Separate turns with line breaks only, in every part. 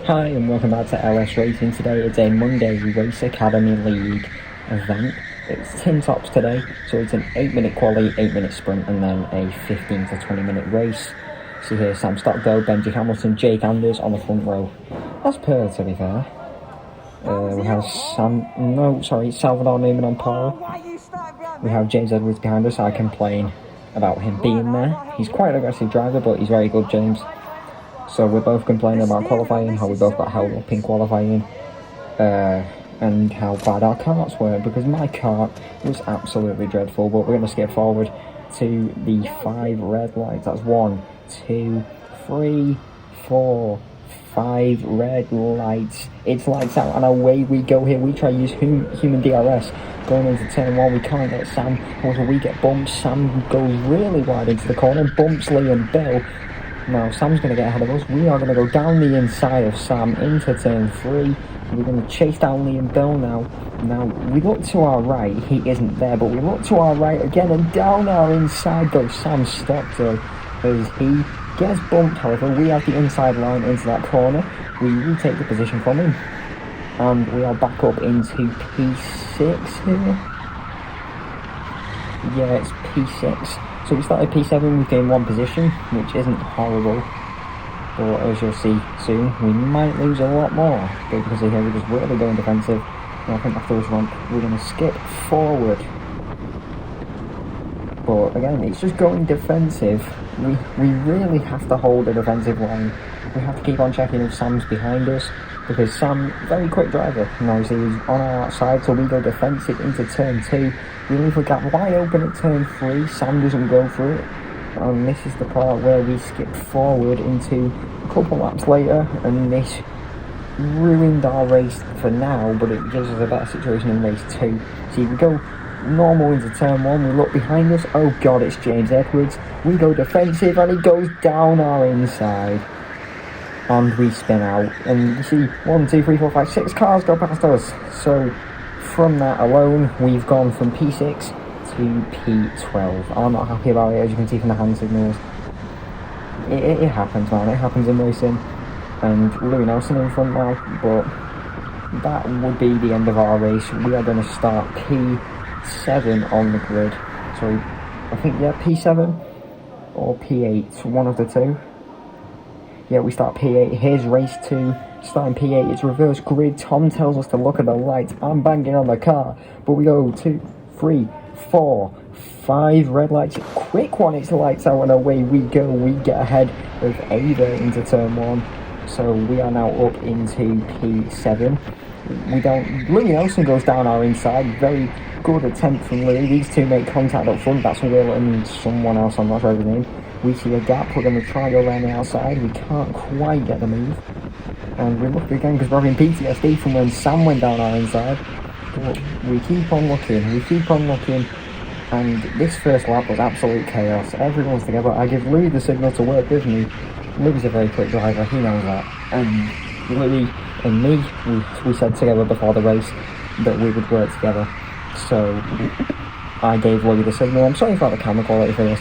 Hi and welcome back to LS Racing. Today it's a Monday Race Academy League event. It's tin tops today, so it's an 8-minute quali, 8-minute sprint and then a 15 to 20 minute race. See here Sam Stockdale, Benji Hamilton, Jake Anders on the front row. That's per to be fair. We have Salvador Newman on pole. We have James Edwards behind us. I complain about him being there. He's quite an aggressive driver, but he's very good, James. So we're both complaining about qualifying, how we both got held up in qualifying, and how bad our carts were, because my cart was absolutely dreadful. But we're going to skip forward to the 5 red lights. That's 1, 2, 3, 4, 5 red lights. It's lights out and away we go here. We try to use human DRS. Going into turn 1, we can't get Sam. Also, we get bumped. Sam goes really wide into the corner, bumps Lee and Bill. Now Sam's going to get ahead of us. We are going to go down the inside of Sam into turn 3. We're going to chase down Lee and Bill now. Now we look to our right. He isn't there, but we look to our right again, and down our inside goes Sam Stockdale as he gets bumped. However, we have the inside line into that corner. We retake the position from him, and we are back up into P6 here. Yeah, it's P6. So we started P7, we've gained 1 position, which isn't horrible. But as you'll see soon, we might lose a lot more. Because here we're just really going defensive. And I think after this ramp, we're going to skip forward. But again, it's just going defensive. We really have to hold a defensive line. We have to keep on checking if Sam's behind us. Because Sam, very quick driver, and obviously he's on our outside, so we go defensive into turn 2. We leave a gap wide open at turn 3, Sam doesn't go for it, and this is the part where we skip forward into a couple laps later, and this ruined our race for now, but it gives us a better situation in race 2. See, we go normal into turn 1, we look behind us, oh god, it's James Edwards, we go defensive, and he goes down our inside. And we spin out, and you see 1, 2, 3, 4, 5, 6 cars go past us. So from that alone, we've gone from P6 to P12. I'm not happy about it, as you can see from the hand signals. It happens, man. It happens in racing. And Louis Nelson in front now, but that would be the end of our race. We are going to start P7 on the grid. So I think, yeah, P7 or P8, one of the two. Yeah, we start P8. Here's race 2. Starting P8, it's reverse grid. Tom tells us to look at the lights. I'm banging on the car. But we go 2, 3, 4, 5 red lights. Quick one, it's lights out and away we go. We get ahead of Ava into turn 1. So we are now up into P7. Louis Nelson goes down our inside. Very good attempt from Louis. These two make contact up front. That's Will and someone else, I'm not sure of his name. We see a gap, we're going to try to go around the outside, we can't quite get the move. And we look again because we're having PTSD from when Sam went down our inside. But we keep on looking, and this first lap was absolute chaos. Everyone's together. I give Louis the signal to work with me. Louis a very quick driver, he knows that. And Louis and me, we said together before the race that we would work together. So I gave Louis the signal. I'm sorry about the camera quality for this.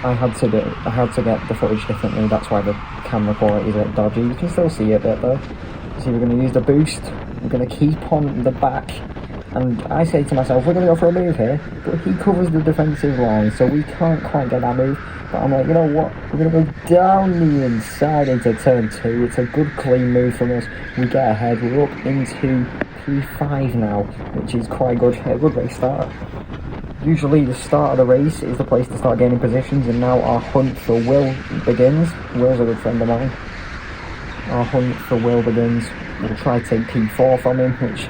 I had to get the footage differently, that's why the camera quality is a bit dodgy. You can still see it a bit though. So we're going to use the boost, we're going to keep on the back, and I say to myself, we're going to go for a move here, but he covers the defensive line, so we can't quite get that move. But I'm like, you know what, we're going to go down the inside into turn 2, it's a good clean move from us, we get ahead, we're up into P5 now, which is quite good, a good race start. Usually the start of the race is the place to start gaining positions, and now our hunt for Will begins. Will's a good friend of mine. Our hunt for Will begins. We'll try to take P4 from him, which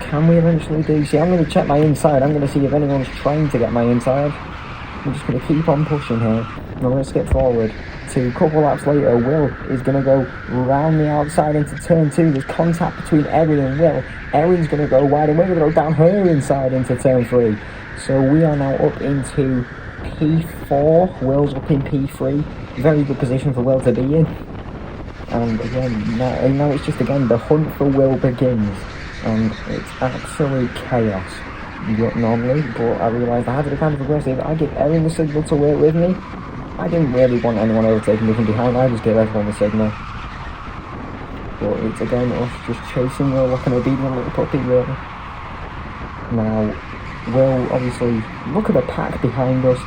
can we eventually do? See, I'm going to check my inside. I'm going to see if anyone's trying to get my inside. I'm just going to keep on pushing here. I'm going to skip forward to a couple laps later. Will is going to go round the outside into turn 2. There's contact between Erin and Will. Erin's going to go wide, and we're going to go down her inside into turn 3. So we are now up into P4, Will's up in P3, very good position for Will to be in. And again, now it's just again, the hunt for Will begins, and it's absolute chaos normally, but I realised I had to be kind of aggressive. I give Erin the signal to work with me. I didn't really want anyone overtaking me from behind, I just gave everyone the signal. But it's again us just chasing Will like an obedient little puppy, really. Now, Will obviously look at the pack behind us.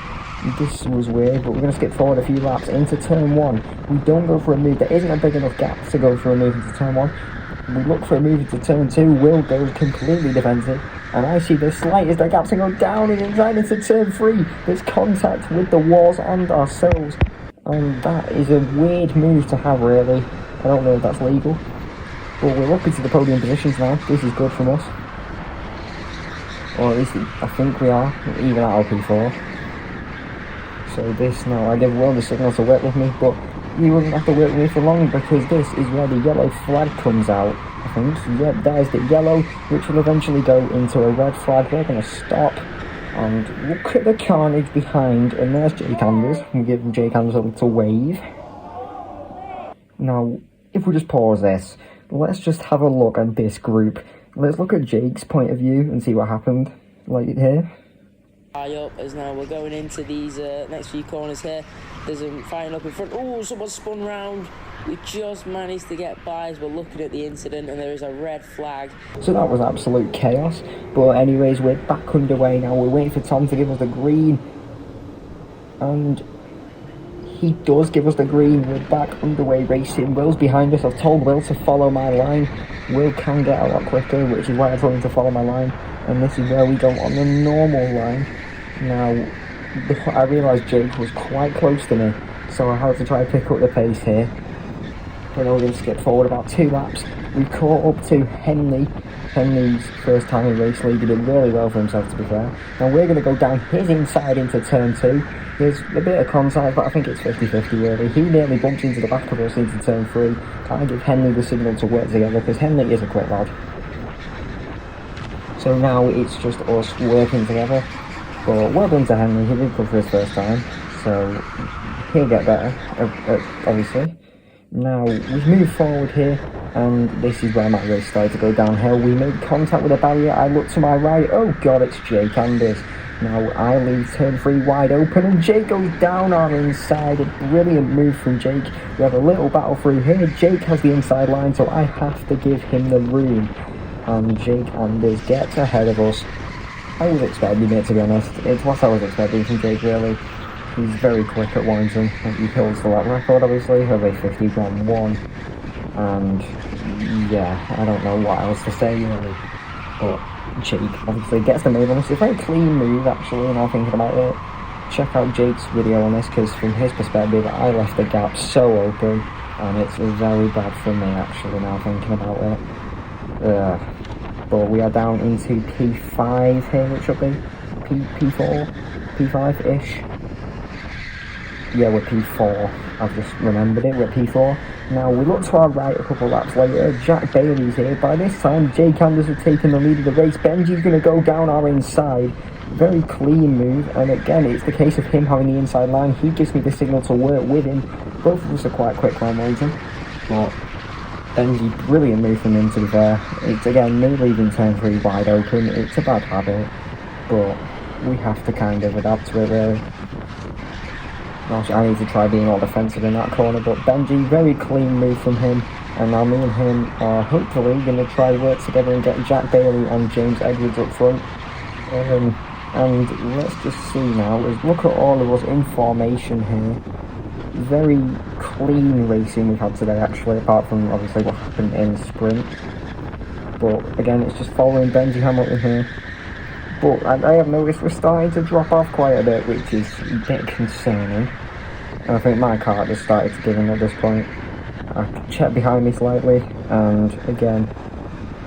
This was weird, but we're going to skip forward a few laps into turn 1. We don't go for a move. There isn't a big enough gap to go for a move into turn 1. We look for a move into turn 2. Will goes completely defensive, and I see the slightest of gaps and go down and inside into turn 3. There's contact with the walls and ourselves, and that is a weird move to have, really. I don't know if that's legal, but we're up into the podium positions now. This is good from us, or at least I think we are, even at LP4. So this now, I give Will the signal to work with me, but he wouldn't have to work with me for long, because this is where the yellow flag comes out, I think. Yep, there's the yellow, which will eventually go into a red flag. We're going to stop and look at the carnage behind, and there's Jake Anders. We'll give Jake Anders a little wave. Now, if we just pause this, let's just have a look at this group. Let's look at Jake's point of view and see what happened, like here.
High up as now we're going into these next few corners here. There's a fighting up in front. Oh, someone spun round. We just managed to get by as we're looking at the incident, and there is a red flag.
So that was absolute chaos. But anyways, we're back underway now. We're waiting for Tom to give us the green, and he does give us the green. We're back underway racing. Will's behind us. I've told Will to follow my line. Will can get a lot quicker, which is why I told him to follow my line. And this is where we go on the normal line. Now, I realised Jake was quite close to me, so I had to try to pick up the pace here. But we're going to skip forward about 2 laps. We caught up to Henley. Henley's first time in race league. He did really well for himself, to be fair. Now we're going to go down his inside into turn 2. There's a bit of contact, but I think it's 50-50 really. He nearly bumped into the back of us into turn 3. I give Henley the signal to work together, because Henley is a quick lad. So now it's just us working together. But well done to Henley, he did good for his first time, so he'll get better, obviously. Now we've moved forward here, and this is where my race started to go downhill. We made contact with a barrier. I look to my right. Oh god, it's Jake Anders. Now I leave turn 3 wide open, and Jake goes down our inside. A brilliant move from Jake. We have a little battle through here. Jake has the inside line, so I have to give him the room. And Jake Anders gets ahead of us. I was expecting it, to be honest. It's what I was expecting from Jake, really. He's very quick at Warrington. He holds the lap record, obviously, of a 50.1. And yeah, I don't know what else to say, really. But Jake obviously gets the move on this. It's a very clean move, actually, now thinking about it. Check out Jake's video on this, because from his perspective, I left the gap so open, and it's very bad for me, actually, now thinking about it. But we are down into P5 here, it should be P4, P5-ish. Yeah, we're P4. I've just remembered it. We're P4. Now we look to our right a couple of laps later. Jack Bailey's here. By this time, Jake Anders has taken the lead of the race. Benji's going to go down our inside. Very clean move. And again, it's the case of him having the inside line. He gives me the signal to work with him. Both of us are quite quick around Warrington. But Benji, brilliant move from him, to be fair. It's again me leaving turn 3 wide open. It's a bad habit, but we have to kind of adapt to it, really. Gosh, I need to try being more defensive in that corner, but Benji, very clean move from him. And now me and him are hopefully going to try work together and get Jack Bailey and James Edwards up front. And let's just see now, look at all of us in formation here. Very clean racing we've had today, actually, apart from obviously what happened in the sprint. But again, it's just following Benji Hamilton here. But I have noticed we're starting to drop off quite a bit, which is a bit concerning. And I think my car just started to give in at this point. I check behind me slightly, and again,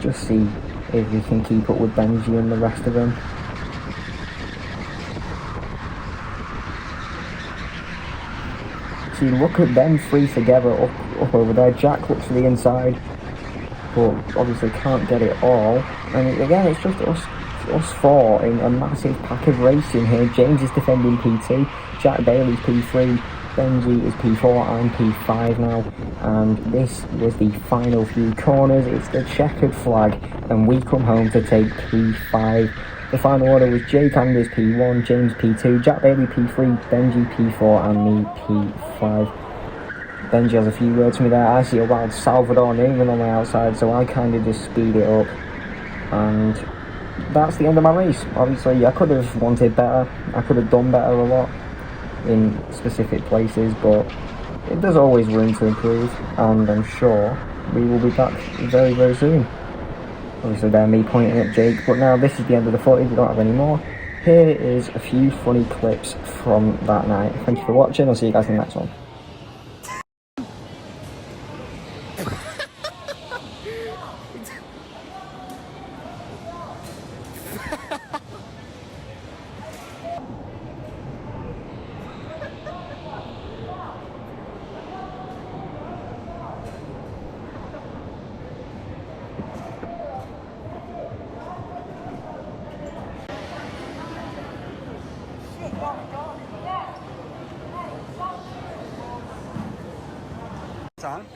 just see if we can keep up with Benji and the rest of them. See, look at them 3 together up over there. Jack looks for the inside, but obviously can't get it all. And again, it's just us 4 in a massive pack of racing here. James is defending P2, Jack Bailey's P3, Benji is P4, I'm P5 now. And this was the final few corners. It's the checkered flag, and we come home to take P5. The final order was Jake Anders P1, James P2, Jack Bailey P3, Benji P4 and me P5. Benji has a few words for me there. I see a wild Salvador neighman on the outside, so I kind of just speed it up. And that's the end of my race. Obviously, I could have wanted better. I could have done better a lot in specific places, but there's always room to improve, and I'm sure we will be back very, very soon. Obviously, there me pointing at Jake, but now this is the end of the footage. We don't have any more. Here is a few funny clips from that night. Thank you for watching. I'll see you guys in the next one.
Time.